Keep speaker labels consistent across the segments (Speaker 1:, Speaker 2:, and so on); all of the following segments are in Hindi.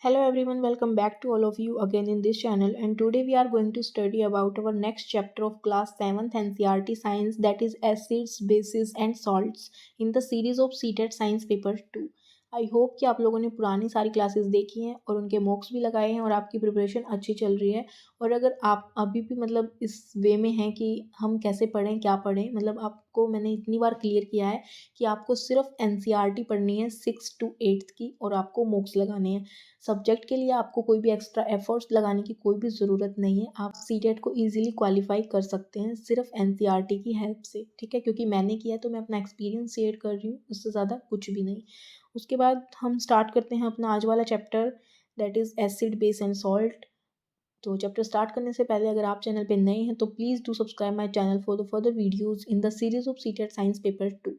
Speaker 1: Hello everyone, welcome back to all of you again in this channel, and today we are going to study about our next chapter of class 7th NCERT science, that is acids, bases and salts in the series of CTET science paper 2. I hope कि आप लोगों ने पुरानी सारी क्लासेस देखी हैं और उनके मॉक्स भी लगाए हैं और आपकी प्रिपरेशन अच्छी चल रही है। और अगर आप अभी भी मतलब इस वे में हैं कि हम कैसे पढ़ें क्या पढ़ें, मतलब आपको मैंने इतनी बार क्लियर किया है कि आपको सिर्फ NCERT पढ़नी है 6 to 8 की और आपको मॉक्स लगाने हैं। सब्जेक्ट के लिए आपको कोई भी एक्स्ट्रा एफर्ट्स लगाने की कोई भी ज़रूरत नहीं है। आप सीटेट को इजीली क्वालिफाई कर सकते हैं सिर्फ एनसीईआरटी की हेल्प से, ठीक है। क्योंकि मैंने किया है तो मैं अपना एक्सपीरियंस शेयर कर रही हूँ, उससे ज़्यादा कुछ भी नहीं। उसके बाद हम स्टार्ट करते हैं अपना आज वाला chapter, that is acid base and salt. तो चैप्टर स्टार्ट करने से पहले अगर आप चैनल पे नए हैं तो please do subscribe my channel for the further videos in the series of CTET science paper 2।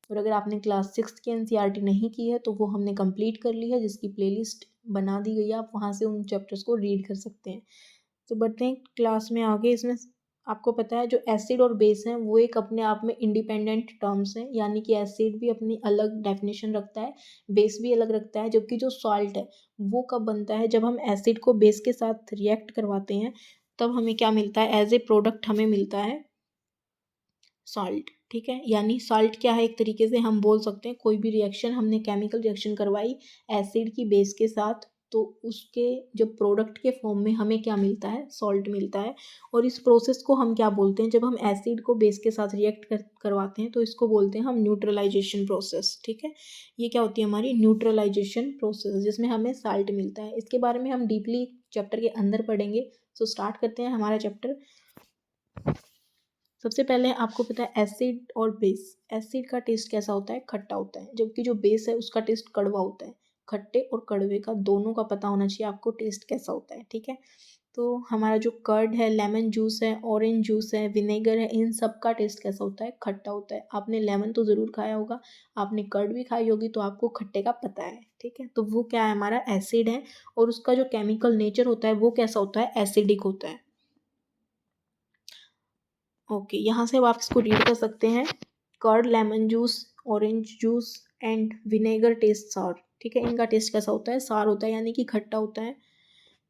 Speaker 1: और अगर आपने क्लास 6 की एनसीईआरटी नहीं की है तो वो हमने कंप्लीट कर ली है, जिसकी प्लेलिस्ट बना दी गई है, आप वहाँ से उन चैप्टर्स को रीड कर सकते हैं। तो बढ़ते हैं क्लास में आगे। इसमें आपको पता है जो एसिड और बेस हैं वो एक अपने आप में इंडिपेंडेंट टर्म्स हैं, यानी कि एसिड भी अपनी अलग डेफिनेशन रखता है, बेस भी अलग रखता है। जबकि जो सॉल्ट है वो कब बनता है, जब हम एसिड को बेस के साथ रिएक्ट करवाते हैं तब हमें क्या मिलता है, एज ए प्रोडक्ट हमें मिलता है सॉल्ट, ठीक है। यानी सॉल्ट क्या है, एक तरीके से हम बोल सकते हैं कोई भी रिएक्शन हमने केमिकल रिएक्शन करवाई एसिड की बेस के साथ तो उसके जब प्रोडक्ट के फॉर्म में हमें क्या मिलता है, सॉल्ट मिलता है। और इस प्रोसेस को हम क्या बोलते हैं, जब हम एसिड को बेस के साथ रिएक्ट करवाते हैं तो इसको बोलते हैं हम न्यूट्रलाइजेशन प्रोसेस, ठीक है। ये क्या होती है हमारी न्यूट्रलाइजेशन प्रोसेस, जिसमें हमें साल्ट मिलता है। इसके बारे में हम डीपली चैप्टर के अंदर पढ़ेंगे। सो स्टार्ट करते हैं हमारा चैप्टर। सबसे पहले आपको पता है एसिड और बेस। एसिड का टेस्ट कैसा होता है, खट्टा होता है, जबकि जो बेस है उसका टेस्ट कड़वा होता है। खट्टे और कड़वे का दोनों का पता होना चाहिए आपको टेस्ट कैसा होता है, ठीक है। तो हमारा जो कर्ड है, लेमन जूस है, ऑरेंज जूस है, विनेगर है, इन सब का टेस्ट कैसा होता है, खट्टा होता है। आपने लेमन तो ज़रूर खाया होगा, आपने कर्ड भी खाई होगी, तो आपको खट्टे का पता है, ठीक है। तो वो क्या है, हमारा एसिड है और उसका जो केमिकल नेचर होता है वो कैसा होता है, एसिडिक होता है। ओके, यहाँ से अब आप इसको रीड कर सकते हैं। Curd, lemon juice, orange juice and vinegar taste sour, ठीक है। इनका टेस्ट कैसा होता है, सार होता है, यानी कि खट्टा होता है।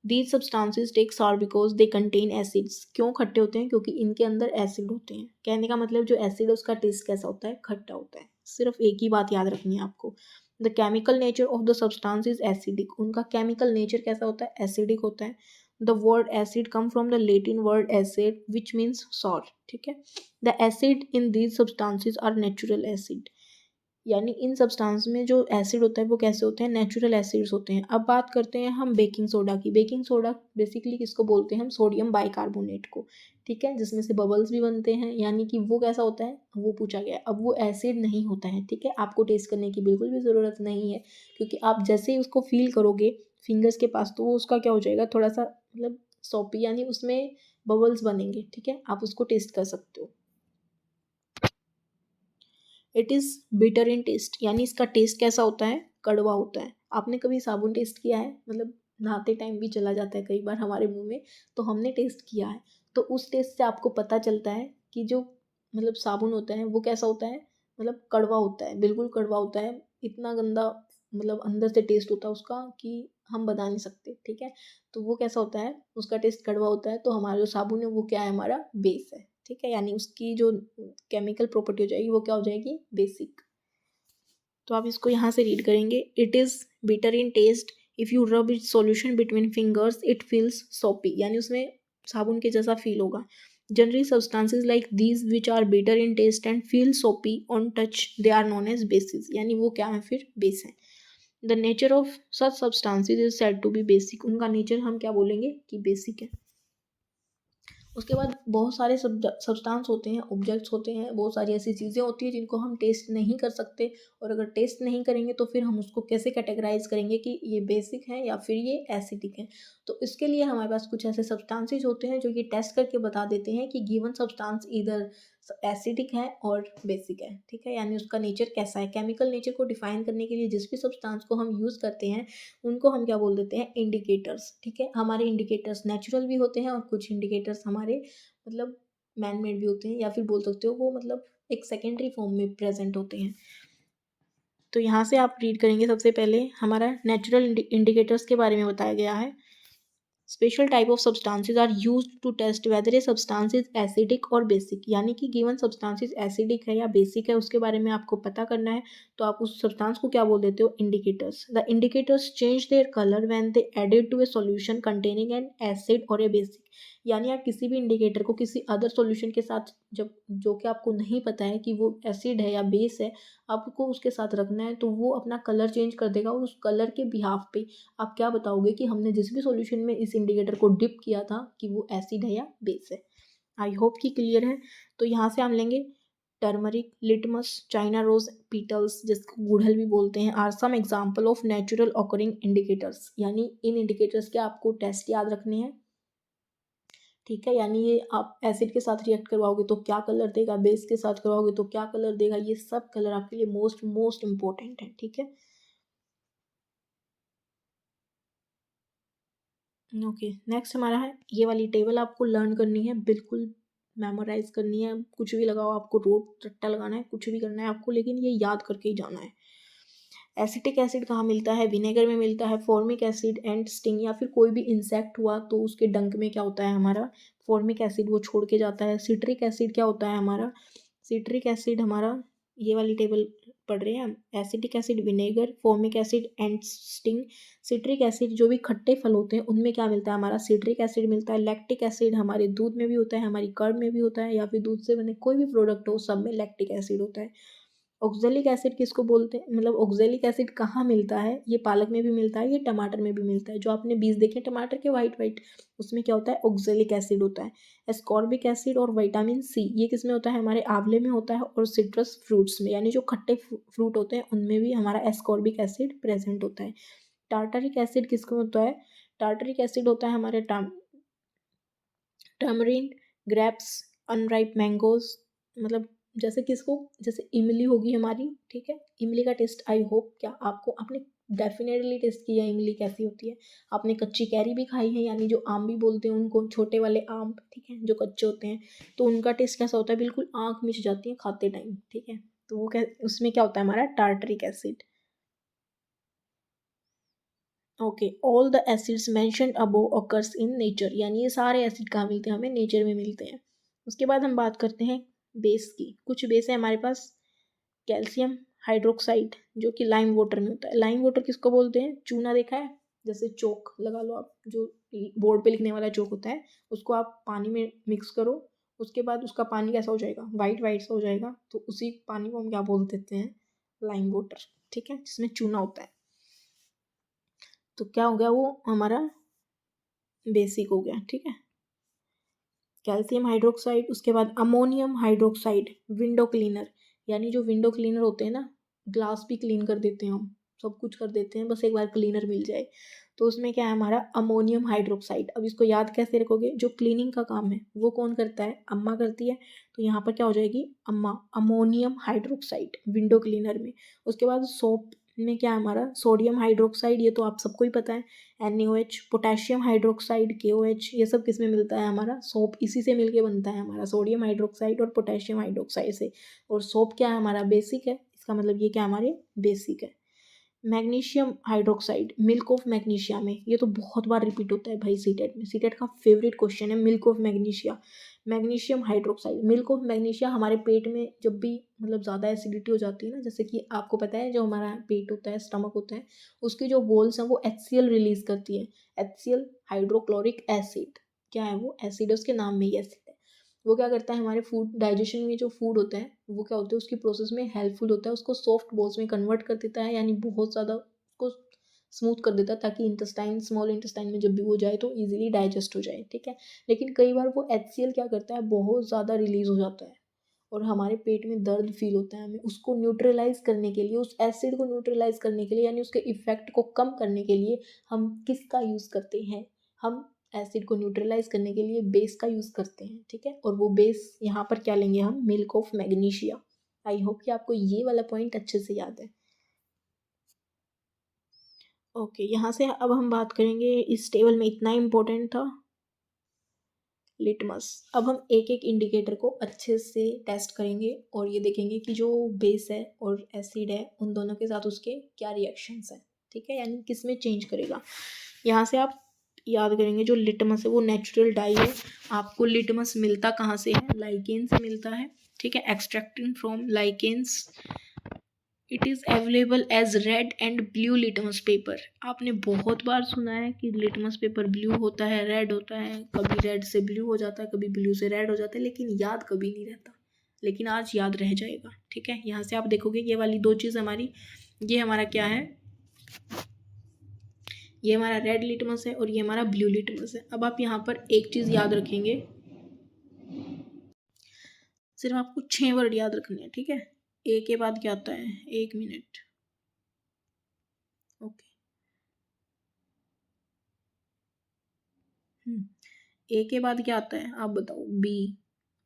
Speaker 1: दीज सब्सटेंसेज टेक सार बिकॉज दे कंटेन एसिड्स। क्यों खट्टे होते हैं, क्योंकि इनके अंदर एसिड होते हैं। कहने का मतलब जो एसिड है उसका टेस्ट कैसा होता है, खट्टा होता है। सिर्फ एक ही बात याद रखनी है आपको, the chemical nature of the substance is acidic. उनका केमिकल नेचर कैसा होता है, एसिडिक होता है। The word acid come from the Latin word acid which means sour, ठीक है। The acid in these substances are natural acid, यानी इन सब्सटेंस में जो एसिड होता है वो कैसे होते हैं, नेचुरल एसिड्स होते हैं। अब बात करते हैं हम बेकिंग सोडा की। बेकिंग सोडा बेसिकली किसको बोलते हैं हम, सोडियम बाइकार्बोनेट को, ठीक है, जिसमें से बबल्स भी बनते हैं। यानी कि वो कैसा होता है, वो पूछा गया है। अब वो एसिड नहीं होता है, ठीक है। आपको टेस्ट करने की बिल्कुल भी ज़रूरत नहीं है, क्योंकि आप जैसे ही उसको फील करोगे फिंगर्स के पास तो वो उसका क्या हो जाएगा, थोड़ा सा मतलब सॉपी, यानी उसमें बबल्स बनेंगे, ठीक है। आप उसको टेस्ट कर सकते हो। It is bitter in taste, यानी इसका टेस्ट कैसा होता है, कड़वा होता है। आपने कभी साबुन टेस्ट किया है, मतलब नहाते टाइम भी चला जाता है कई बार हमारे मुंह में, तो हमने टेस्ट किया है। तो उस टेस्ट से आपको पता चलता है कि जो मतलब साबुन होता है वो कैसा होता है, मतलब कड़वा होता है, बिल्कुल कड़वा होता है। इतना गंदा मतलब अंदर से टेस्ट होता है उसका कि हम बता नहीं सकते, ठीक है। तो वो कैसा होता है, उसका टेस्ट कड़वा होता है। तो हमारा जो साबुन है वो क्या है, हमारा बेस है, ठीक है। यानी उसकी जो केमिकल प्रॉपर्टी हो जाएगी वो क्या हो जाएगी, बेसिक। तो आप इसको यहाँ से रीड करेंगे। It is bitter in taste, if you rub it solution between fingers it feels soapy, यानी उसमें साबुन के जैसा फील होगा। Generally substances like these which are bitter in taste and feel soapy on touch they are known as bases, यानी वो क्या है, फिर बेस है। The nature of such substances is said to be basic, उनका नेचर हम क्या बोलेंगे कि बेसिक है। उसके बाद बहुत सारे सब्सटेंस होते हैं, ऑब्जेक्ट्स होते हैं, बहुत सारी ऐसी चीज़ें होती हैं जिनको हम टेस्ट नहीं कर सकते। और अगर टेस्ट नहीं करेंगे तो फिर हम उसको कैसे कैटेगराइज करेंगे कि ये बेसिक है या फिर ये एसिडिक है। तो इसके लिए हमारे पास कुछ ऐसे सब्सटेंसेज होते हैं जो ये टेस्ट करके बता देते हैं कि गिवन सब्सटेंस इधर एसिडिक है और बेसिक है, ठीक है। यानी उसका नेचर कैसा है। केमिकल नेचर को डिफाइन करने के लिए जिस भी सब्सटेंस को हम यूज़ करते हैं उनको हम क्या बोल देते हैं, इंडिकेटर्स, ठीक है। हमारे इंडिकेटर्स नेचुरल भी होते हैं और कुछ इंडिकेटर्स हमारे मतलब मैन मेड भी होते हैं, या फिर बोल सकते हो वो मतलब एक सेकेंडरी फॉर्म में प्रेजेंट होते हैं। तो यहाँ से आप रीड करेंगे। सबसे पहले हमारा नेचुरल इंडिकेटर्स के बारे में बताया गया है। Special type of substances are used to test whether a substance is acidic और बेसिक, यानी कि गिवन सब्सटेंसेस एसिडिक है या बेसिक है उसके बारे में आपको पता करना है। तो आप उस सब्सटेंस को क्या बोल देते हो? Indicators. The indicators change their colour when they added to a solution containing an acid और ए बेसिक, यानी आप किसी भी इंडिकेटर को किसी अदर सॉल्यूशन के साथ, जब जो कि आपको नहीं पता है कि वो एसिड है या बेस है, आपको उसके साथ रखना है, तो वो अपना कलर चेंज कर देगा और उस कलर के बिहाफ पे आप क्या बताओगे कि हमने जिस भी सॉल्यूशन में इस इंडिकेटर को डिप किया था कि वो एसिड है या बेस है। आई होप कि क्लियर है। तो यहाँ से हम लेंगे turmeric, litmus, China rose petals जिसको गुड़हल भी बोलते हैं, are some example of natural occurring indicators, यानी इन इंडिकेटर्स के आपको टेस्ट याद रखने हैं। ठीक है, यानी ये आप एसिड के साथ रिएक्ट करवाओगे तो क्या कलर देगा, बेस के साथ करवाओगे तो क्या कलर देगा, ये सब कलर आपके लिए मोस्ट मोस्ट इंपॉर्टेंट है। ठीक है, ओके। नेक्स्ट हमारा है, ये वाली टेबल आपको लर्न करनी है, बिल्कुल मेमोराइज करनी है। कुछ भी लगाओ, आपको रोट रट्टा लगाना है, कुछ भी करना है आपको, लेकिन ये याद करके ही जाना है। एसिटिक एसिड कहाँ मिलता है? विनेगर में मिलता है। फॉर्मिक एसिड एंड स्टिंग, या फिर कोई भी इंसेक्ट हुआ तो उसके डंक में क्या होता है हमारा? फॉर्मिक एसिड वो छोड़ के जाता है। सिट्रिक एसिड क्या होता है हमारा? सिट्रिक एसिड हमारा, ये वाली टेबल पढ़ रहे हैं हम। Acetic acid vinegar, formic acid and sting. Citric acid जो भी खट्टे फल होते हैं उनमें क्या मिलता है हमारा? सिट्रिक एसिड मिलता है। लैक्टिक एसिड हमारे दूध में भी होता है, हमारी कर्ड में भी होता है, या फिर दूध से बने कोई भी प्रोडक्ट हो सब में लैक्टिक एसिड होता है। ऑक्जेलिक एसिड किसको बोलते हैं, मतलब ऑक्जेलिक एसिड कहाँ मिलता है? ये पालक में भी मिलता है, ये टमाटर में भी मिलता है। जो आपने बीज देखे टमाटर के वाइट वाइट, उसमें क्या होता है? ऑक्जेलिक एसिड होता है। एस्कॉर्बिक एसिड और विटामिन सी ये किस में होता है? हमारे आंवले में होता है और सिट्रस फ्रूट्स में, यानी जो खट्टे फ्रूट होते हैं उनमें भी हमारा एस्कॉर्बिक एसिड प्रेजेंट होता है। टार्टरिक एसिड किसको होता है? टार्टरिक एसिड होता है हमारे टर्मरिन, ग्रेप्स, अनराइप मैंगोज, मतलब जैसे किसको, जैसे इमली होगी हमारी। ठीक है, इमली का टेस्ट आई होप क्या आपको, आपने डेफिनेटली टेस्ट किया इमली कैसी होती है। आपने कच्ची कैरी भी खाई है, यानी जो आम भी बोलते हैं उनको, छोटे वाले आम, ठीक है, जो कच्चे होते हैं, तो उनका टेस्ट कैसा होता है? बिल्कुल आँख मिच जाती है खाते टाइम। ठीक है, तो वो क्या, उसमें क्या होता है हमारा? Tartaric acid. Okay, all the acids mentioned above occurs in nature, यानी ये सारे एसिड कहाँ मिलते हैं? हमें नेचर में मिलते हैं। उसके बाद हम बात करते हैं बेस की। कुछ बेस है हमारे पास। कैल्शियम हाइड्रोक्साइड जो कि लाइम वाटर में होता है। लाइम वाटर किसको बोलते हैं? चूना देखा है, जैसे चौक लगा लो आप, जो बोर्ड पे लिखने वाला चौक होता है, उसको आप पानी में मिक्स करो, उसके बाद उसका पानी कैसा हो जाएगा? वाइट वाइट सा हो जाएगा, तो उसी पानी को हम क्या बोल देते हैं? Lime water. ठीक है, जिसमें चूना होता है। तो क्या हो गया? वो हमारा बेसिक हो गया। ठीक है, कैल्शियम हाइड्रोक्साइड। उसके बाद अमोनियम हाइड्रोक्साइड, विंडो क्लीनर, यानी जो विंडो क्लीनर होते हैं ना, ग्लास भी क्लीन कर देते हैं हम, सब कुछ कर देते हैं, बस एक बार क्लीनर मिल जाए। तो उसमें क्या है हमारा? Ammonium hydroxide. अब इसको याद कैसे रखोगे? जो क्लीनिंग का काम है वो कौन करता है? अम्मा करती है। तो यहाँ पर क्या हो जाएगी? अम्मा, अमोनियम हाइड्रोक्साइड विंडो क्लीनर में। उसके बाद सोप में क्या है हमारा? सोडियम हाइड्रोक्साइड, ये तो आप सबको ही पता है, NaOH। पोटेशियम हाइड्रोक्साइड, KOH, ये सब किस में मिलता है हमारा? सोप इसी से मिलके बनता है हमारा, सोडियम हाइड्रोक्साइड और पोटेशियम हाइड्रोक्साइड से। और सोप क्या है हमारा? बेसिक है, इसका मतलब ये क्या हमारे? बेसिक है। Magnesium hydroxide, milk of magnesia में, ये तो बहुत बार रिपीट होता है भाई सीटेट में, सीटेट का फेवरेट क्वेश्चन है milk of magnesia. Magnesium hydroxide, milk of magnesia हमारे पेट में जब भी मतलब ज़्यादा एसिडिटी हो जाती है ना, जैसे कि आपको पता है जो हमारा पेट होता है, स्टमक होता है, उसकी जो वॉल्स हैं वो HCl रिलीज करती है। HCl हाइड्रोक्लोरिक एसिड, क्या है वो? एसिड है, उसके नाम में ही एसिड है। वो क्या करता है हमारे फूड डाइजेशन में, जो फूड होता है वो क्या होता है उसकी प्रोसेस में हेल्पफुल होता है, उसको सॉफ्ट बॉल्स में कन्वर्ट कर देता है, यानी बहुत ज़्यादा उसको स्मूथ कर देता है, ताकि इंटेस्टाइन, स्मॉल इंटेस्टाइन में जब भी वो जाए तो इजीली डाइजेस्ट हो जाए। ठीक है, लेकिन कई बार वो HCl क्या करता है, बहुत ज़्यादा रिलीज हो जाता है और हमारे पेट में दर्द फील होता है। हमें उसको न्यूट्रलाइज करने के लिए, उस एसिड को न्यूट्रलाइज करने के लिए, यानी उसके इफेक्ट को कम करने के लिए हम किसका यूज़ करते हैं? हम एसिड को न्यूट्रलाइज करने के लिए बेस का यूज़ करते हैं। ठीक है, और वो बेस यहाँ पर क्या लेंगे हम? Milk of magnesia. I hope कि आपको ये वाला पॉइंट अच्छे से याद है। ओके, यहाँ से अब हम बात करेंगे, इस टेबल में इतना इम्पोर्टेंट था लिटमस। अब हम एक एक इंडिकेटर को अच्छे से टेस्ट करेंगे और ये देखेंगे कि जो बेस है और एसिड है उन दोनों के साथ उसके क्या रिएक्शंस हैं, ठीक है, यानी किस में चेंज करेगा। यहाँ से आप याद करेंगे जो लिटमस है वो नेचुरल डाई है। आपको लिटमस मिलता कहाँ से है, लाइकेन से मिलता है, ठीक है, extracting from lichens. It is available as red and blue litmus paper. आपने बहुत बार सुना है कि लिटमस पेपर ब्लू होता है, रेड होता है, कभी रेड से ब्लू हो जाता है, कभी ब्लू से रेड हो जाता है, लेकिन याद कभी नहीं रहता। लेकिन आज याद रह जाएगा, ठीक है। यहाँ से आप देखोगे ये वाली दो चीज़ हमारी, ये हमारा क्या है, ये हमारा रेड लिटमस है और ये हमारा ब्लू लिटमस है। अब आप यहाँ पर एक चीज़ याद रखेंगे, सिर्फ आपको 6 वर्ड याद रखने हैं, ठीक है। ए के बाद क्या आता है, 1 मिनट, ओके। ए के बाद क्या आता है आप बताओ, बी,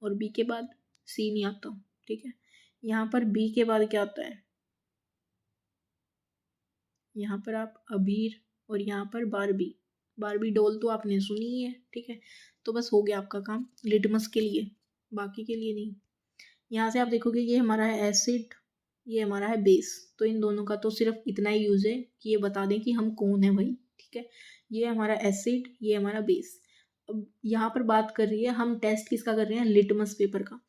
Speaker 1: और बी के बाद सी नहीं आता, ठीक है। यहाँ पर बी के बाद क्या आता है, यहाँ पर आप अबीर, और यहाँ पर बारबी। बारबी डॉल तो आपने सुनी ही है, ठीक है। तो बस हो गया आपका काम लिटमस के लिए, बाकी के लिए नहीं। यहाँ से आप देखोगे ये हमारा है एसिड, ये हमारा है बेस। तो इन दोनों का तो सिर्फ इतना ही यूज़ है कि ये बता दें कि हम कौन है भाई, ठीक है। ये हमारा एसिड, ये हमारा बेस। अब यहाँ पर बात कर रही है, हम टेस्ट किसका कर रहे हैं, लिटमस पेपर का।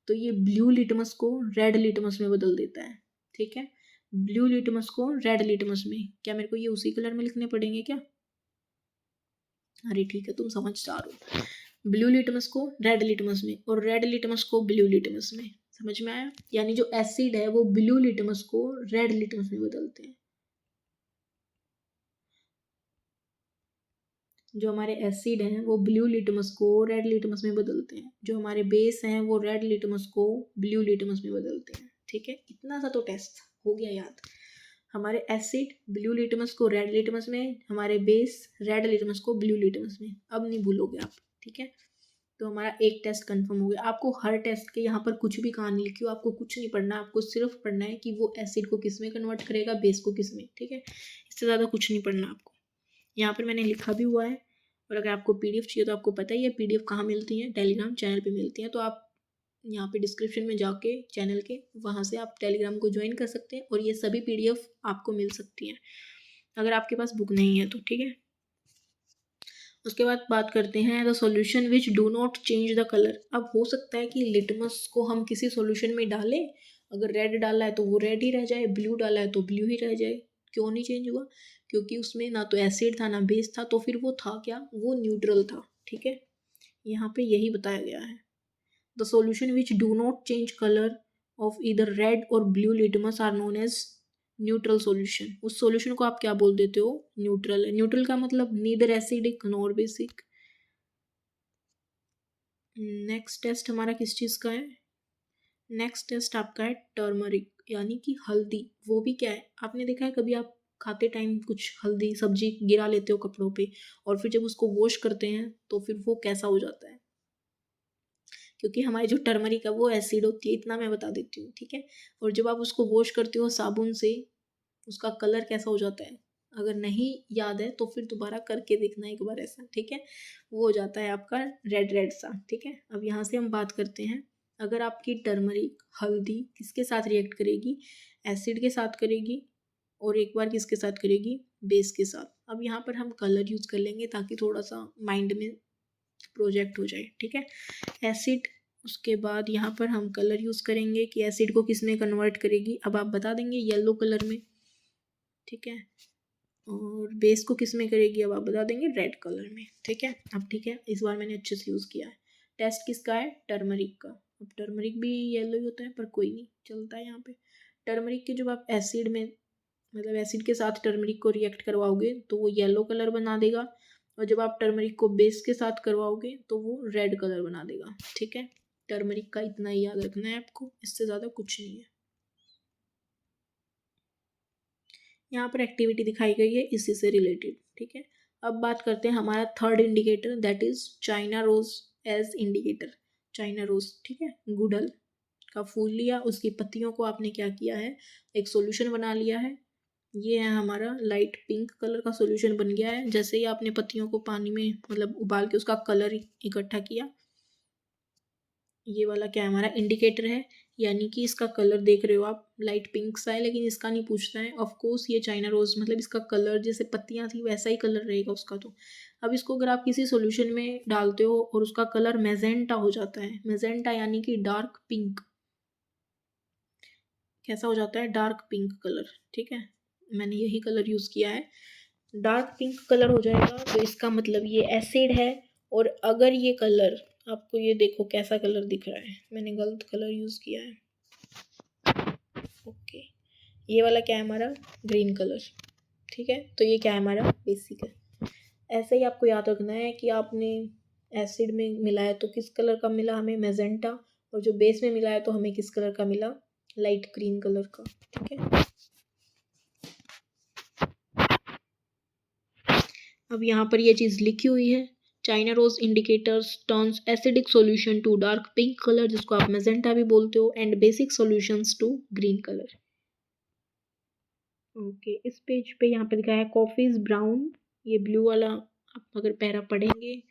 Speaker 1: तो ये ब्लू लिटमस को रेड लिटमस में बदल देता है, ठीक है। ब्लू लिटमस को रेड लिटमस में, क्या मेरे को ये उसी कलर में लिखने पड़ेंगे क्या, अरे ठीक है तुम समझदार हो। ब्लू लिटमस को रेड लिटमस में और रेड लिटमस को ब्लू लिटमस में, समझ में आया। यानी जो एसिड है वो ब्लू लिटमस को रेड लिटमस में बदलते हैं। जो हमारे एसिड हैं वो ब्लू लिटमस को रेड लिटमस में बदलते हैं, जो हमारे बेस हैं वो रेड लिटमस को ब्लू लिटमस में बदलते हैं, ठीक है। इतना सा तो टेस्ट हो गया याद। हमारे एसिड ब्लू लिटमस को रेड लिटमस में, हमारे बेस रेड लिटमस को ब्लू लिटमस में। अब नहीं भूलोगे आप, ठीक है। तो हमारा एक टेस्ट कंफर्म हो गया। आपको हर टेस्ट के यहाँ पर कुछ भी कहानी लिखी हो, आपको कुछ नहीं पढ़ना, आपको सिर्फ पढ़ना है कि वो एसिड को किस में कन्वर्ट करेगा, बेस को किस में, ठीक है। इससे ज़्यादा कुछ नहीं पढ़ना आपको। यहाँ पर मैंने लिखा भी हुआ है, और अगर आपको पीडीएफ चाहिए तो आपको पता ही है पीडीएफ कहाँ मिलती है, टेलीग्राम चैनल पे मिलती हैं। तो आप यहाँ पे डिस्क्रिप्शन में जाके चैनल के वहाँ से आप टेलीग्राम को ज्वाइन कर सकते हैं और ये सभी पीडीएफ आपको मिल सकती हैं अगर आपके पास बुक नहीं है तो, ठीक है। उसके बाद बात करते हैं the solution which do not change the colour. अब हो सकता है कि लिटमस को हम किसी सॉल्यूशन में डालें, अगर रेड डाला है तो वो रेड ही रह जाए, ब्लू डाला है तो ब्लू ही रह जाए। क्यों नहीं चेंज हुआ, क्योंकि उसमें ना तो एसिड था ना बेस था, तो फिर वो था क्या, वो न्यूट्रल था, ठीक है। यहाँ पे यही बताया गया है, the solution which do not change colour of इधर रेड और blue litmus are known as neutral solution. उस सॉल्यूशन को आप क्या बोल देते हो, न्यूट्रल है। न्यूट्रल का मतलब neither acidic nor basic. Next test हमारा किस चीज़ का है, नेक्स्ट टेस्ट आपका है टर्मरिक, यानी कि हल्दी। वो भी क्या है, आपने देखा है कभी आप खाते टाइम कुछ हल्दी सब्जी गिरा लेते हो कपड़ों पे, और फिर जब उसको वॉश करते हैं तो फिर वो कैसा हो जाता है, क्योंकि हमारी जो टर्मरिक है वो एसिड होती है, इतना मैं बता देती हूँ, ठीक है। और जब आप उसको वॉश करते हो साबुन से, उसका कलर कैसा हो जाता है, अगर नहीं याद है तो फिर दोबारा करके देखना एक बार ऐसा, ठीक है। वो हो जाता है आपका रेड रेड सा, ठीक है। अब यहाँ से हम बात करते हैं, अगर आपकी टर्मरिक हल्दी किसके साथ रिएक्ट करेगी, एसिड के साथ करेगी, और एक बार किसके साथ करेगी, बेस के साथ। अब यहाँ पर हम कलर यूज़ कर लेंगे ताकि थोड़ा सा माइंड में प्रोजेक्ट हो जाए, ठीक है। एसिड, उसके बाद यहाँ पर हम कलर यूज़ करेंगे कि एसिड को किस में कन्वर्ट करेगी। अब आप बता देंगे येलो कलर में, ठीक है। और बेस को किस में करेगी, अब आप बता देंगे रेड कलर में, ठीक है। अब ठीक है, इस बार मैंने अच्छे से यूज़ किया है। टेस्ट किसका है, टर्मरिक का। अब टर्मरिक भी येलो ही होता है, पर कोई नहीं चलता है यहाँ पे। टर्मरिक के जब आप एसिड में, मतलब एसिड के साथ टर्मरिक को रिएक्ट करवाओगे तो वो येलो कलर बना देगा, और जब आप टर्मरिक को बेस के साथ करवाओगे तो वो रेड कलर बना देगा, ठीक है। टर्मरिक का इतना ही याद रखना है आपको, इससे ज़्यादा कुछ नहीं है। यहाँ पर एक्टिविटी दिखाई गई है इसी से रिलेटेड, ठीक है। अब बात करते हैं हमारा third indicator, that is China rose as indicator. China rose, ठीक है, गुड़हल का फूल लिया, उसकी पत्तियों को आपने क्या किया है, एक सॉल्यूशन बना लिया है। ये है हमारा लाइट पिंक कलर का सॉल्यूशन बन गया है। जैसे ही आपने पत्तियों को पानी में मतलब उबाल के उसका कलर इकट्ठा किया, ये वाला क्या है हमारा इंडिकेटर है, यानी कि इसका कलर देख रहे हो आप लाइट पिंक सा है, लेकिन इसका नहीं पूछता है। ऑफ कोर्स ये चाइना रोज मतलब इसका कलर जैसे पत्तियां थी वैसा ही कलर रहेगा उसका। तो अब इसको अगर आप किसी सॉल्यूशन में डालते हो और उसका कलर मैजेंटा हो जाता है, मैजेंटा यानी कि डार्क पिंक, कैसा हो जाता है डार्क पिंक कलर, ठीक है। मैंने यही कलर यूज़ किया है, डार्क पिंक कलर हो जाएगा तो इसका मतलब ये एसिड है। और अगर ये कलर आपको ये देखो कैसा कलर दिख रहा है, मैंने गलत कलर यूज़ किया है। ओके, ये वाला क्या है हमारा ग्रीन कलर, ठीक है। तो ये क्या है हमारा बेसिक है। ऐसे ही आपको याद रखना है कि आपने एसिड में मिला है तो किस कलर का मिला हमें मैजेंटा, और जो बेस में मिला है तो हमें किस कलर का मिला लाइट ग्रीन कलर का, ठीक है। अब यहाँ पर ये चीज़ लिखी हुई है, China rose indicators turns acidic solution to dark pink colour, जिसको आप मैजेंटा भी बोलते हो, and basic solutions to green colour. Okay, इस पेज पे यहाँ पे लिखा है कॉफी इज ब्राउन, ये ब्लू वाला आप अगर पैरा पढ़ेंगे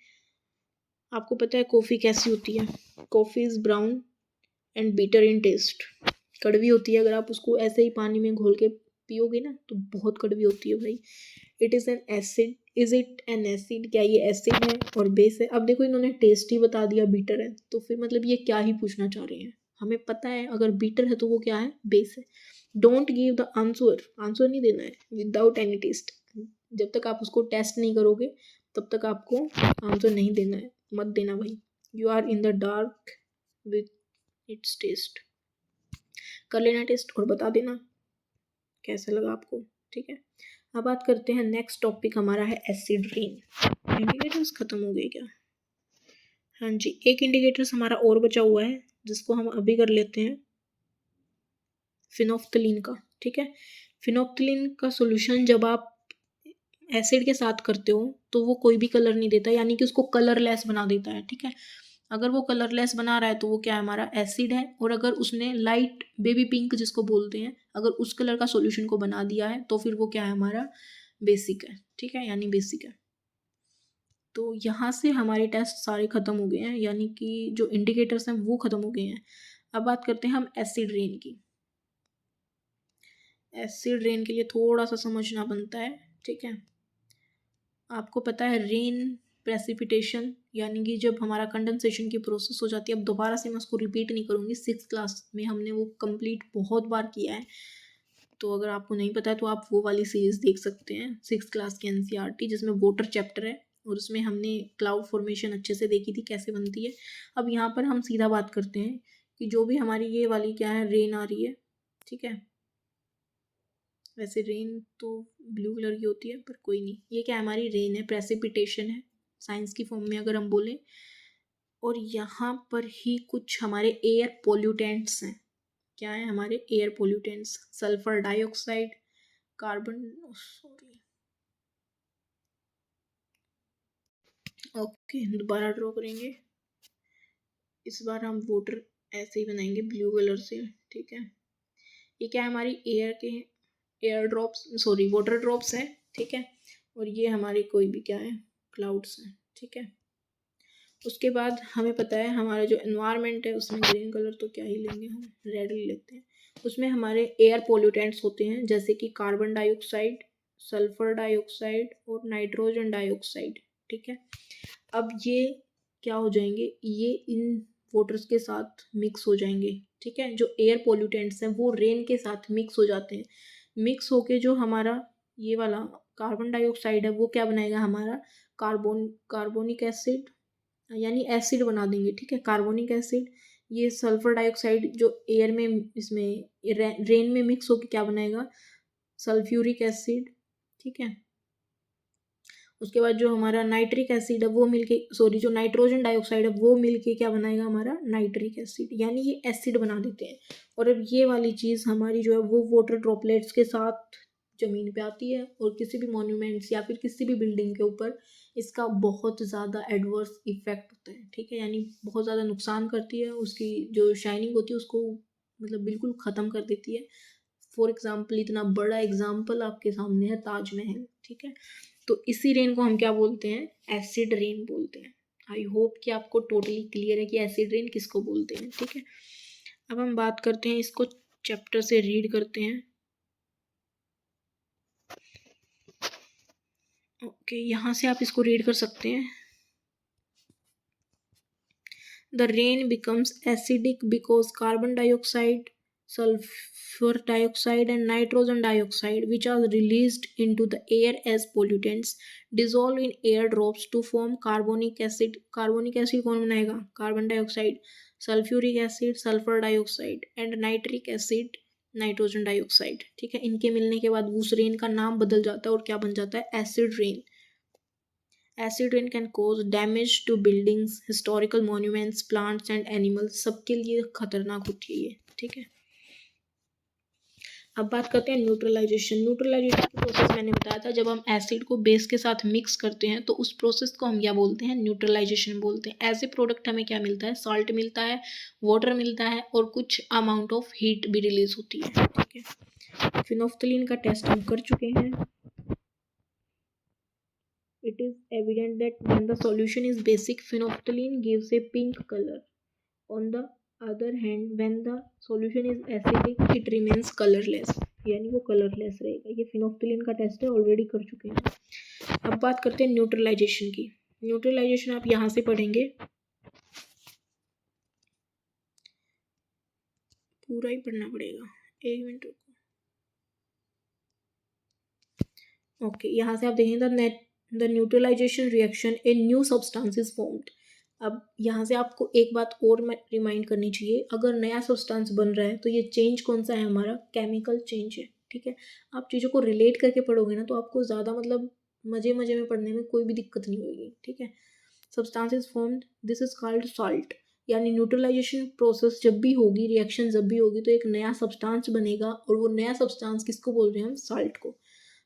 Speaker 1: आपको पता है कॉफ़ी कैसी होती है। Coffee is brown and bitter in taste, कड़वी होती है। अगर आप उसको ऐसे ही पानी में घोल के पियोगे ना तो बहुत कड़वी होती है भाई। It is an acid, is it N acid, क्या ये एसिड है और बेस है। अब देखो इन्होंने टेस्ट ही बता दिया बीटर है, तो फिर मतलब ये क्या ही पूछना चाह रहे हैं। हमें पता है अगर बीटर है तो वो क्या है बेस है। Don't give the answer, answer नहीं देना है विदाउट एनी टेस्ट। जब तक आप उसको टेस्ट नहीं करोगे तब तक आपको आंसर नहीं देना है, मत देना भाई। You are in the dark with its taste. कर लेना टेस्ट और बता देना कैसा लगा आपको, ठीक है। अब बात करते हैं नेक्स्ट टॉपिक हमारा है एसिड रेन। इंडिकेटर्स खत्म हो गए क्या? हाँ जी, एक इंडिकेटर्स हमारा और बचा हुआ है जिसको हम अभी कर लेते हैं, फिनोफ्थलीन का, ठीक है। फिनोफ्थलीन का सॉल्यूशन जब आप एसिड के साथ करते हो तो वो कोई भी कलर नहीं देता, यानी कि उसको कलरलेस बना देता है, ठीक है। अगर वो कलरलेस बना रहा है तो वो क्या है हमारा एसिड है। और अगर उसने लाइट बेबी पिंक जिसको बोलते हैं अगर उस कलर का सॉल्यूशन को बना दिया है तो फिर वो क्या है हमारा बेसिक है, ठीक है, यानी बेसिक है। तो यहाँ से हमारे टेस्ट सारे खत्म हो गए हैं, यानी कि जो इंडिकेटर्स हैं वो खत्म हो गए हैं। अब बात करते हैं हम एसिड रेन की। एसिड रेन के लिए थोड़ा सा समझना बनता है, ठीक है। आपको पता है रेन प्रेसिपिटेशन, यानी कि जब हमारा कंडेंसेशन की प्रोसेस हो जाती है। अब दोबारा से मैं उसको रिपीट नहीं करूँगी, 6th क्लास में हमने वो कंप्लीट बहुत बार किया है। तो अगर आपको नहीं पता है तो आप वो वाली सीरीज़ देख सकते हैं 6th क्लास की एनसीईआरटी, जिसमें वाटर चैप्टर है और उसमें हमने क्लाउड फॉर्मेशन अच्छे से देखी थी कैसे बनती है। अब यहाँ पर हम सीधा बात करते हैं कि जो भी हमारी ये वाली क्या है रेन आ रही है, ठीक है। वैसे रेन तो ब्लू कलर की होती है पर कोई नहीं, ये क्या हमारी रेन है, प्रेसिपिटेशन है साइंस की फॉर्म में अगर हम बोलें। और यहाँ पर ही कुछ हमारे एयर पोल्यूटेंट्स हैं। क्या है हमारे air pollutants, sulphur dioxide, carbon, sorry, okay दोबारा ड्रॉ करेंगे। इस बार हम वाटर ऐसे ही बनाएंगे ब्लू कलर से, ठीक है। ये क्या है हमारी एयर के air drops, sorry water drops हैं, ठीक है। और ये हमारे कोई भी क्या है क्लाउड्स हैं, ठीक है। उसके बाद हमें पता है हमारा जो एनवायरनमेंट है उसमें ग्रीन कलर तो क्या ही लेंगे, हम रेड ले लेते हैं। उसमें हमारे एयर पोल्यूटेंट्स होते हैं जैसे कि कार्बन डाइऑक्साइड, सल्फर डाइऑक्साइड और नाइट्रोजन डाइऑक्साइड, ठीक है। अब ये क्या हो जाएंगे, ये इन वाटर्स के साथ मिक्स हो जाएंगे, ठीक है। जो एयर पोल्यूटेंट्स हैं वो रेन के साथ मिक्स हो जाते हैं। मिक्स होके जो हमारा ये वाला कार्बन डाइऑक्साइड है वो क्या बनाएगा हमारा कार्बोनिक एसिड, यानी एसिड बना देंगे, ठीक है, कार्बोनिक एसिड। ये सल्फर डाइऑक्साइड जो एयर में इसमें रेन में मिक्स होकर क्या बनाएगा सल्फ्यूरिक एसिड, ठीक है। उसके बाद जो हमारा नाइट्रिक एसिड है वो मिलके, सॉरी जो नाइट्रोजन डाइऑक्साइड है वो मिलके क्या बनाएगा हमारा नाइट्रिक एसिड, यानी ये एसिड बना देते हैं। और अब ये वाली चीज़ हमारी जो है वो वाटर ड्रॉपलेट्स के साथ ज़मीन पे आती है और किसी भी मॉन्यूमेंट्स या फिर किसी भी बिल्डिंग के ऊपर इसका बहुत ज़्यादा एडवर्स इफेक्ट होता है, ठीक है। यानी बहुत ज़्यादा नुकसान करती है, उसकी जो शाइनिंग होती है उसको मतलब बिल्कुल ख़त्म कर देती है। फॉर एग्जाम्पल इतना बड़ा एग्जाम्पल आपके सामने है ताजमहल, ठीक है। तो इसी रेन को हम क्या बोलते हैं एसिड रेन बोलते हैं। आई होप कि आपको टोटली क्लियर है कि एसिड रेन किसको बोलते हैं। ठीक है, अब हम बात करते हैं, इसको चैप्टर से रीड करते हैं। ओके, यहाँ से आप इसको रीड कर सकते हैं। The rain becomes acidic because carbon dioxide, sulfur dioxide, and nitrogen dioxide, which are released into the air as pollutants, dissolve in air drops to form carbonic acid. Carbonic acid कौन बनाएगा? Carbon dioxide, sulfuric acid, sulfur dioxide, and nitric acid, nitrogen dioxide. ठीक है, इनके मिलने के बाद उस रेन का नाम बदल जाता है और क्या बन जाता है? Acid rain. Acid rain can cause damage to buildings, historical monuments, plants and animals। सबके लिए खतरनाक होती है ये। ठीक है, अब बात करते हैं न्यूट्रलाइजेशन। न्यूट्रलाइजेशन की प्रोसेस मैंने बताया था, जब हम एसिड को बेस के साथ मिक्स करते हैं तो उस प्रोसेस को हम क्या बोलते हैं? न्यूट्रलाइजेशन बोलते हैं। एज ए प्रोडक्ट हमें क्या मिलता है? सॉल्ट मिलता है, वाटर मिलता है और कुछ अमाउंट ऑफ हीट भी रिलीज होती है। ठीक है, फिनोफ्थलीन का टेस्ट हम कर चुके हैं। It is evident that when the solution is basic, phenolphthalein gives a pink color. On the other hand, when the solution is acidic, it remains colorless, यानी वो कलरलेस रहेगा। ये फिनोफ्थलीन का टेस्ट है, ऑलरेडी कर चुके हैं। अब बात करते हैं न्यूट्रलाइजेशन की। न्यूट्रलाइजेशन आप यहाँ से पढ़ेंगे, पूरा ही पढ़ना पड़ेगा, एक मिनट रुको। ओके, यहाँ से आप देखेंगे the neutralisation reaction a new substance is formed. अब यहाँ से आपको एक बात और रिमाइंड करनी चाहिए, अगर नया सब्सटेंस बन रहा है तो ये चेंज कौन सा है? हमारा केमिकल चेंज है। ठीक है, आप चीज़ों को रिलेट करके पढ़ोगे ना तो आपको ज़्यादा मतलब मजे मजे में पढ़ने में कोई भी दिक्कत नहीं होगी। ठीक है, substance is formed, this is called salt. यानी न्यूट्रलाइजेशन प्रोसेस जब भी होगी, रिएक्शन जब भी होगी, तो एक नया सब्सटेंस बनेगा और वो नया सब्सटेंस किसको बोल रहे हैं हम? सॉल्ट को।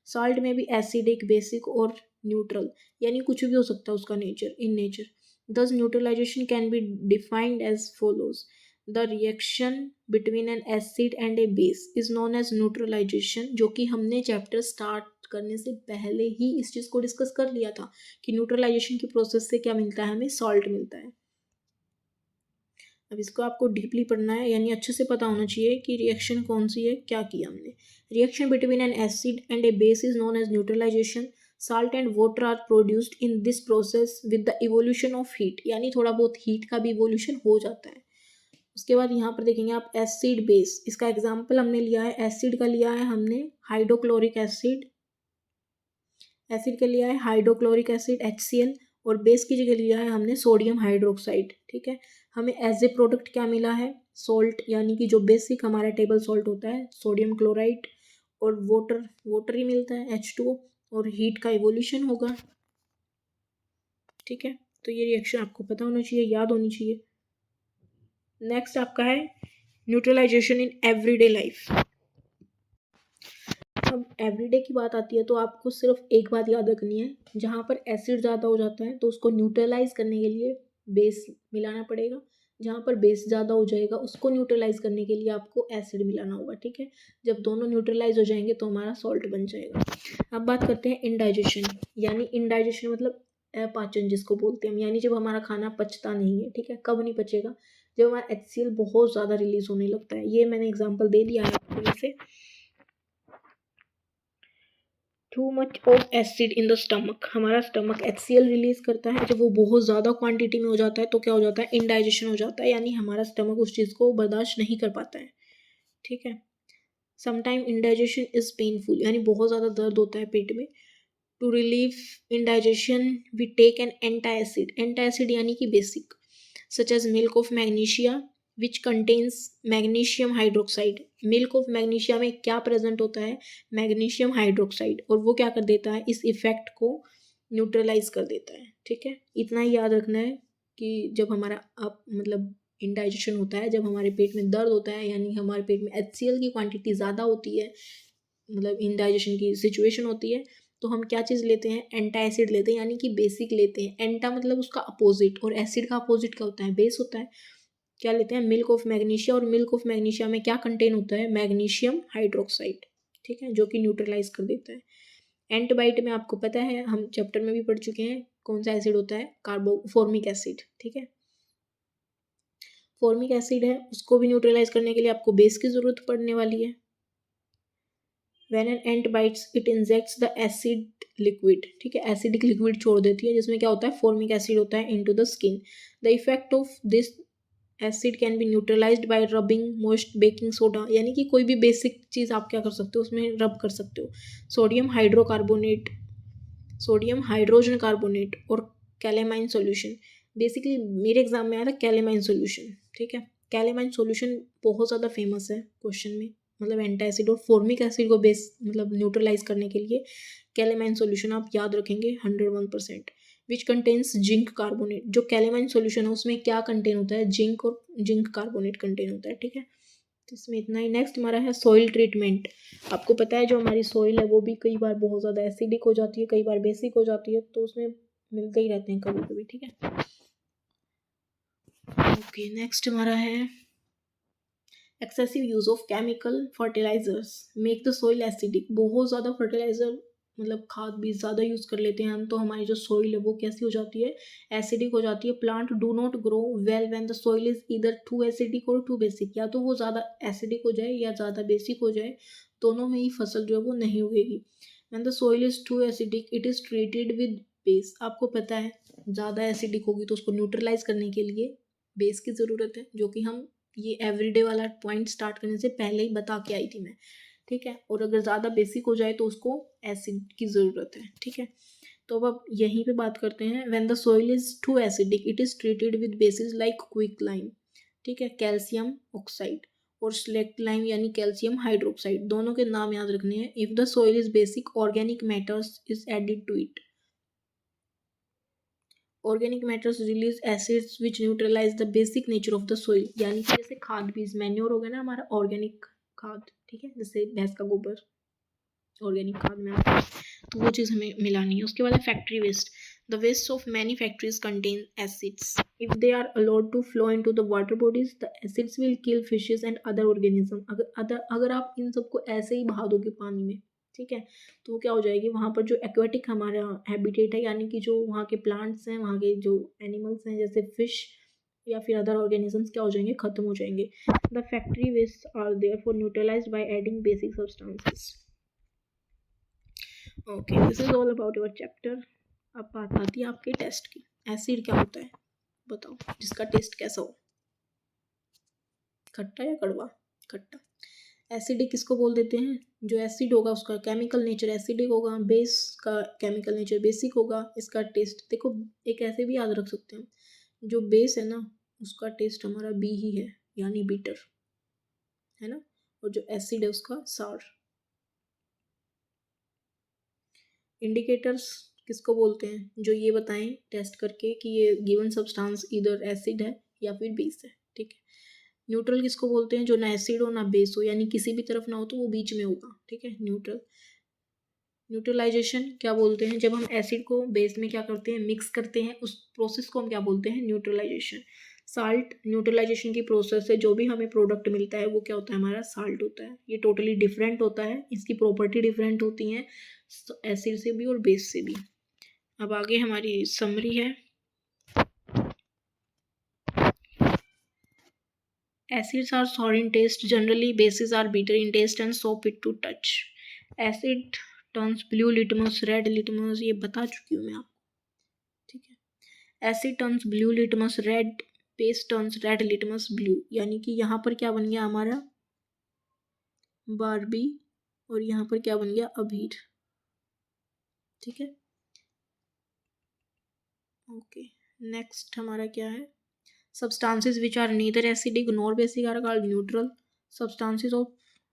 Speaker 1: सॉल्ट में भी एसिडिक, बेसिक और न्यूट्रल, यानी कुछ भी हो सकता है उसका nature, in nature. Thus neutralization can be defined as follows: the reaction between an acid and a base is known as neutralization, जो कि हमने चैप्टर स्टार्ट करने से पहले ही इस चीज़ को डिस्कस कर लिया था कि न्यूट्रलाइजेशन की प्रोसेस से क्या मिलता है? हमें सॉल्ट मिलता है। अब इसको आपको डीपली पढ़ना है, यानी अच्छे से पता होना चाहिए कि रिएक्शन कौन सी है, क्या किया हमने। Reaction between an acid and a base is known as neutralisation. Salt and water are produced in this process with the evolution of heat, यानी थोड़ा बहुत हीट का भी इवोल्यूशन हो जाता है। उसके बाद यहाँ पर देखेंगे आप एसिड बेस, इसका एग्जाम्पल हमने लिया है, एसिड का लिया है हमने हाइड्रोक्लोरिक एसिड, एसिड का लिया है हाइड्रोक्लोरिक एसिड HCl, और बेस की जगह लिया है हमने सोडियम हाइड्रोक्साइड। ठीक है, हमें एज ए प्रोडक्ट क्या मिला है? सॉल्ट, यानी कि जो बेसिक हमारा टेबल सॉल्ट होता है सोडियम क्लोराइड, और वाटर ही मिलता है H2O, और हीट का इवोल्यूशन होगा। ठीक है, तो ये रिएक्शन आपको पता होना चाहिए, याद होनी चाहिए। नेक्स्ट आपका है न्यूट्रलाइजेशन इन एवरीडे लाइफ। अब एवरीडे की बात आती है तो आपको सिर्फ एक बात याद रखनी है, जहाँ पर एसिड ज़्यादा हो जाता है तो उसको न्यूट्रलाइज करने के लिए बेस मिलाना पड़ेगा, जहाँ पर बेस ज़्यादा हो जाएगा उसको न्यूट्रलाइज करने के लिए आपको एसिड मिलाना होगा। ठीक है, जब दोनों न्यूट्रलाइज हो जाएंगे तो हमारा सॉल्ट बन जाएगा। अब बात करते हैं इनडाइजेशन, यानी इनडाइजेशन मतलब अपाचन जिसको बोलते हैं हम, यानी जब हमारा खाना पचता नहीं है। ठीक है, कब नहीं पचेगा? जब हमारा HCl बहुत ज़्यादा रिलीज होने लगता है। ये मैंने एग्जाम्पल दे दिया है आपको जैसे too much of acid in the stomach, हमारा स्टमक HCl रिलीज करता है। जब वो बहुत ज़्यादा क्वांटिटी में हो जाता है तो क्या हो जाता है? इनडाइजेशन हो जाता है, यानी हमारा स्टमक उस चीज़ को बर्दाश्त नहीं कर पाता है। ठीक है, समटाइम इनडाइजेशन इज पेनफुल, यानी बहुत ज़्यादा दर्द होता है पेट में। To relieve indigestion we take an antacid, antacid यानी कि basic, such as milk of magnesia which contains magnesium hydroxide. Milk of magnesia में क्या प्रेजेंट होता है? मैग्नीशियम हाइड्रोक्साइड, और वो क्या कर देता है? इस इफेक्ट को न्यूट्रलाइज कर देता है। ठीक है, इतना ही याद रखना है कि जब हमारा मतलब इनडाइजेशन होता है, जब हमारे पेट में दर्द होता है, यानी हमारे पेट में HCl की क्वांटिटी ज़्यादा होती है, मतलब इनडाइजेशन की सिचुएशन होती है, तो हम क्या चीज़ लेते हैं? एंटाएसिड लेते हैं, यानी कि बेसिक लेते हैं। एंटा मतलब उसका अपोजिट, और एसिड का अपोजिट क्या होता है? बेस होता है। क्या लेते हैं? मिल्क ऑफ मैग्नीशिया, और मिल्क ऑफ मैग्नीशिया में क्या कंटेन होता है? Magnesium hydroxide. ठीक है, जो कि न्यूट्रलाइज कर देता है। एंटीबायोटिक में आपको पता है, हम चैप्टर में भी पढ़ चुके हैं, कौन सा एसिड होता है? फॉर्मिक एसिड, ठीक है। फॉर्मिक एसिड है, उसको भी न्यूट्रलाइज करने के लिए आपको बेस की जरूरत पड़ने वाली है। When an ant bites, it injects the acid liquid, ठीक है, एसिडिक लिक्विड छोड़ देती है जिसमें क्या होता है? फॉर्मिक एसिड होता है into the skin. The effect of this acid can be neutralized by rubbing moist baking soda, यानी कि कोई भी बेसिक चीज़ आप क्या कर सकते हो, उसमें रब कर सकते हो। Sodium hydrocarbonate, sodium hydrogen carbonate और कैलेमाइन सॉल्यूशन। बेसिकली मेरे एग्जाम में आया था कैलेमाइन सॉल्यूशन, ठीक है। कैलेमाइन सॉल्यूशन बहुत ज़्यादा फेमस है क्वेश्चन में, मतलब एंटासिड और फॉर्मिक एसिड को बेस मतलब न्यूट्रलाइज करने के लिए कैलेमाइन सॉल्यूशन आप याद रखेंगे 101%। विच कंटेन्स जिंक कार्बोनेट, जो कैलेमाइन सॉल्यूशन है उसमें क्या कंटेन होता है? जिंक और जिंक कार्बोनेट कंटेन होता है, ठीक है। तो इसमें इतना ही। नेक्स्ट हमारा है सॉइल ट्रीटमेंट। आपको पता है जो हमारी सॉइल है वो भी कई बार बहुत ज़्यादा एसिडिक हो जाती है, कई बार बेसिक हो जाती है, तो उसमें मिलते ही रहते हैं कभी कभी, ठीक है। ओके, नेक्स्ट हमारा है excessive use of chemical fertilisers make the soil acidic. बहुत ज़्यादा फर्टिलाइजर मतलब खाद भी ज़्यादा यूज़ कर लेते हैं हम, तो हमारी जो सॉइल है वो कैसी हो जाती है? एसिडिक हो जाती है। Plant do not grow well when the soil is either too acidic और टू बेसिक, या तो वो ज़्यादा एसिडिक हो जाए या ज़्यादा बेसिक हो जाए, दोनों में ही फसल जो है वो नहीं उगेगी। When the soil is too acidic it is treated with base. आपको पता है ज़्यादा एसिडिक होगी तो उसको न्यूट्रलाइज करने के लिए बेस की ज़रूरत है, जो कि हम ये एवरीडे वाला पॉइंट स्टार्ट करने से पहले ही बता के आई थी मैं, ठीक है। और अगर ज़्यादा बेसिक हो जाए तो उसको एसिड की ज़रूरत है, ठीक है। तो अब यहीं पे बात करते हैं। When the soil is too acidic it is treated with bases like quick lime, ठीक है, कैल्शियम ऑक्साइड और स्लेक्ट लाइम यानी कैल्शियम हाइड्रोक्साइड। दोनों के नाम याद रखने हैं। If the soil is basic organic matters is added to it. Organic matters release acids which neutralise the basic nature of the soil, यानी कि जैसे खाद बीज मैन्योर हो गया ना हमारा ऑर्गेनिक खाद, ठीक है, जैसे भैंस का गोबर ऑर्गेनिक खाद में आता है, तो वो चीज़ हमें मिलानी है। उसके बाद है factory waste. The waste of many factories contain acids. If they are allowed to flow into the water bodies the acids will kill fishes and other organism. अगर आप इन सबको ऐसे ही बहा दोगे पानी में, ठीक है, तो वो क्या हो जाएगी? वहाँ पर जो एक्वेटिक हमारा हैबिटेट है, यानी कि जो वहाँ के प्लांट्स हैं, वहाँ के जो एनिमल्स हैं जैसे फिश या फिर अदर ऑर्गेनिजम्स, क्या हो जाएंगे? खत्म हो जाएंगे। The factory waste are therefore neutralised by adding basic substances. Okay, this is all about your chapter. अब बात आती है आपके टेस्ट की। एसिड क्या होता है बताओ, जिसका टेस्ट कैसा हो? खट्टा या कड़वा? खट्टा। एसिडिक किसको बोल देते हैं? जो एसिड होगा उसका केमिकल नेचर एसिडिक होगा, बेस का केमिकल नेचर बेसिक होगा। इसका टेस्ट देखो, एक ऐसे भी याद रख सकते हैं, जो बेस है ना उसका टेस्ट हमारा बी ही है, यानी बीटर, है ना, और जो एसिड है उसका सार। इंडिकेटर्स किसको बोलते हैं? जो ये बताएं टेस्ट करके कि ये गिवन सब्सटेंस इधर एसिड है या फिर बेस है, ठीक है। न्यूट्रल किसको बोलते हैं? जो ना एसिड हो ना बेस हो, यानी किसी भी तरफ ना हो तो वो बीच में होगा, ठीक है, न्यूट्रल। न्यूट्रलाइजेशन क्या बोलते हैं? जब हम एसिड को बेस में क्या करते हैं? मिक्स करते हैं, उस प्रोसेस को हम क्या बोलते हैं? न्यूट्रलाइजेशन। साल्ट न्यूट्रलाइजेशन की प्रोसेस से जो भी हमें प्रोडक्ट मिलता है वो क्या होता है? हमारा साल्ट होता है। ये टोटली डिफरेंट होता है, इसकी प्रॉपर्टी डिफरेंट होती हैं एसिड से भी और बेस से भी। अब आगे हमारी समरी है। Acids are sour in taste generally, bases are bitter in taste and soap it to touch. Acid turns blue litmus, red litmus, ये बता चुकी हूँ मैं आपको, ठीक है। Acid turns blue litmus red, base turns red litmus blue, यानी कि यहाँ पर क्या बन गया हमारा? बारबी, और यहाँ पर क्या बन गया? अबीर, ठीक है। ओके, नेक्स्ट हमारा क्या है? Substances which are neither acidic nor basic are called neutral. Substances of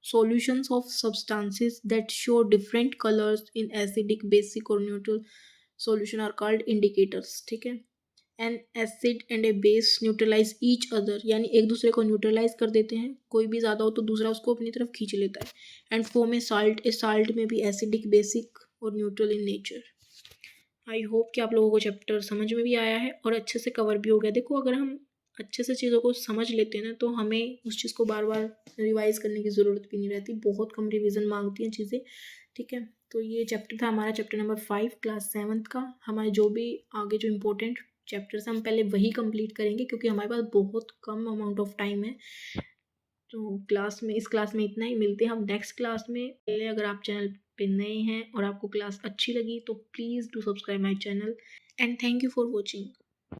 Speaker 1: solutions of substances that show different colors in acidic, basic or neutral solution are called indicators, ठीक है। An acid and a base neutralize each other, यानी एक दूसरे को न्यूट्रलाइज कर देते हैं, कोई भी ज़्यादा हो तो दूसरा उसको अपनी तरफ खींच लेता है। And form A salt, A salt में भी एसिडिक, बेसिक और neutral in nature. I hope कि आप लोगों को चैप्टर समझ में भी आया है और अच्छे से कवर भी हो गया। देखो, अगर हम अच्छे से चीज़ों को समझ लेते हैं ना तो हमें उस चीज़ को बार बार रिवाइज करने की ज़रूरत भी नहीं रहती, बहुत कम रिवीजन मांगती हैं चीज़ें, ठीक है। तो तो ये चैप्टर था हमारा चैप्टर नंबर 5 क्लास 7th का। हमारे जो भी आगे जो इम्पोर्टेंट चैप्टर्स हम पहले वही कंप्लीट करेंगे क्योंकि हमारे पास बहुत कम अमाउंट ऑफ टाइम है। तो इस क्लास में इतना ही। मिलते हैं हम नेक्स्ट क्लास में। पहले अगर आप चैनल पे नए हैं और आपको क्लास अच्छी लगी तो please do subscribe my channel and thank you for watching.